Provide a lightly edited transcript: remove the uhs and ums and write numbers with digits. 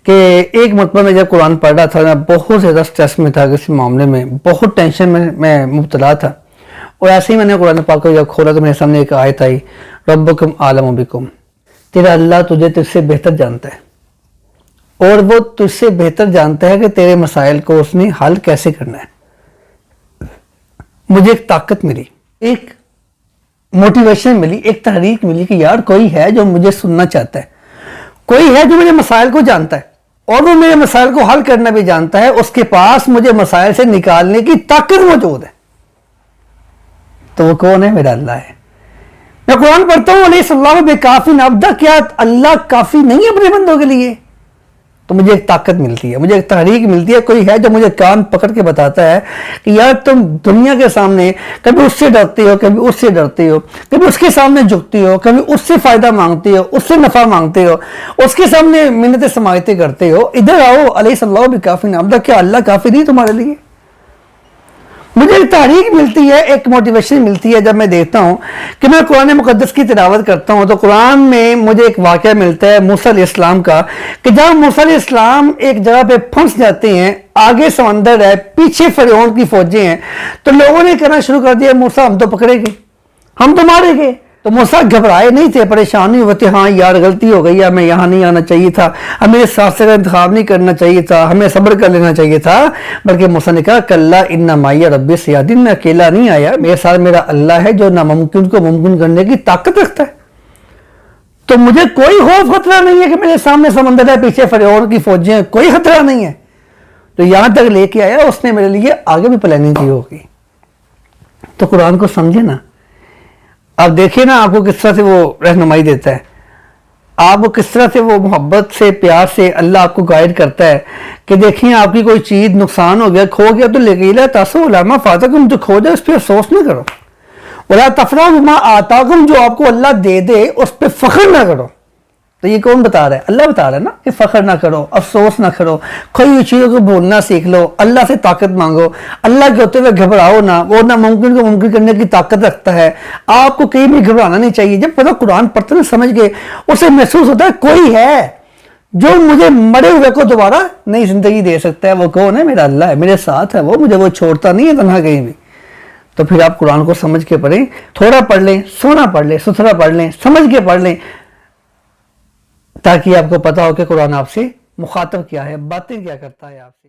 کہ ایک مرتبہ میں جب قرآن پڑھ رہا تھا نا، بہت زیادہ سٹریس میں تھا کسی معاملے میں، بہت ٹینشن میں مبتلا تھا، اور ایسے ہی میں نے قرآن پاک کو جب کھولا تو میرے سامنے ایک آیت آئی، ربکم عالم بکم، تیرا اللہ تجھ سے بہتر جانتا ہے، اور وہ تجھ سے بہتر جانتا ہے کہ تیرے مسائل کو اس نے حل کیسے کرنا ہے۔ مجھے ایک طاقت ملی، ایک موٹیویشن ملی، ایک تحریک ملی کہ یار کوئی ہے جو مجھے سننا چاہتا ہے، کوئی ہے جو میرے مسائل کو جانتا ہے، اور وہ میرے مسائل کو حل کرنا بھی جانتا ہے، اس کے پاس مجھے مسائل سے نکالنے کی طاقت موجود ہے۔ تو وہ کون ہے؟ میرا اللہ ہے۔ میں قرآن پڑھتا ہوں علیہ السلام بے کافی نعبدہ، کیا اللہ کافی نہیں ہے اپنے بندوں کے لیے؟ تو مجھے ایک طاقت ملتی ہے، مجھے ایک تحریک ملتی ہے، کوئی ہے جو مجھے کان پکڑ کے بتاتا ہے کہ یار تم دنیا کے سامنے کبھی اس سے ڈرتے ہو، کبھی اس سے ڈرتے ہو، کبھی اس کے سامنے جھکتے ہو، کبھی اس سے فائدہ مانگتے ہو، اس سے نفع مانگتے ہو، اس کے سامنے منتیں سماجتیں کرتے ہو، ادھر آؤ علیہ السلام بے کافی نعبدہ، کیا اللہ کافی نہیں تمہارے لیے؟ مجھے ایک تحریک ملتی ہے، ایک موٹیویشن ملتی ہے جب میں دیکھتا ہوں کہ میں قرآن مقدس کی تلاوت کرتا ہوں تو قرآن میں مجھے ایک واقعہ ملتا ہے موسیٰ علیہ السلام کا، کہ جب موسیٰ علیہ السلام ایک جگہ پہ پھنس جاتے ہیں، آگے سمندر ہے، پیچھے فرعون کی فوجیں ہیں، تو لوگوں نے کہنا شروع کر دیا موسیٰ ہم تو پکڑے گئے، ہم تو مارے گئے۔ تو موسیٰ گھبرائے نہیں تھے، پریشان نہیں ہوتے، ہاں یار غلطی ہو گئی ہے، ہمیں یہاں نہیں آنا چاہیے تھا، ہمیں اس راستے کا انتخاب نہیں کرنا چاہیے تھا، ہمیں صبر کر لینا چاہیے تھا، بلکہ موسیٰ نے کہا کلا ان معی ربی سیہدین، میں اکیلا نہیں آیا، میرے ساتھ میرا اللہ ہے جو ناممکن کو ممکن کرنے کی طاقت رکھتا ہے۔ تو مجھے کوئی خوف خطرہ نہیں ہے کہ میرے سامنے سمندر ہے، پیچھے فرعون کی فوجیں ہیں، کوئی خطرہ نہیں ہے۔ تو یہاں تک لے کے آیا، اس نے میرے لیے آگے بھی پلاننگ کی ہوگی۔ تو قرآن کو سمجھے نا، آپ دیکھیں نا آپ کو کس طرح سے وہ رہنمائی دیتا ہے، آپ کو کس طرح سے وہ محبت سے پیار سے اللہ آپ کو گائیڈ کرتا ہے کہ دیکھیں آپ کی کوئی چیز نقصان ہو گیا، کھو گیا، تو لَقِيلَ تَأْسَوْا عَلَىٰ مَا فَاتَكُمْ، جو کھو جائے اس پہ افسوس نہ کرو، وَلَا تَفْرَحُوا بِمَا آتَاكُمْ، جو آپ کو اللہ دے دے اس پہ فخر نہ کرو۔ تو یہ کون بتا رہا ہے؟ اللہ بتا رہا ہے نا کہ فخر نہ کرو، افسوس نہ کرو، کھوئی ہوئی چیزوں کو بھولنا سیکھ لو، اللہ سے طاقت مانگو، اللہ کے ہوتے ہوئے گھبراؤ نہ، وہ ناممکن کو ممکن کرنے کی طاقت رکھتا ہے، آپ کو کہیں بھی گھبرانا نہیں چاہیے۔ جب پتہ قرآن پڑھتے نا سمجھ گئے، اسے محسوس ہوتا ہے کوئی ہے جو مجھے مرے ہوئے کو دوبارہ نئی زندگی دے سکتا ہے۔ وہ کون ہے؟ میرا اللہ ہے، میرے ساتھ ہے، وہ مجھے وہ چھوڑتا نہیں ہے تنہا کہیں بھی۔ تو پھر آپ قرآن کو سمجھ کے پڑھیں، تھوڑا پڑھ لیں، سونا پڑھ لیں، ستھرا پڑھ لیں، سمجھ کے پڑھ لیں، تاکہ آپ کو پتا ہو کہ قرآن آپ سے مخاطب کیا ہے، باتیں کیا کرتا ہے آپ سے۔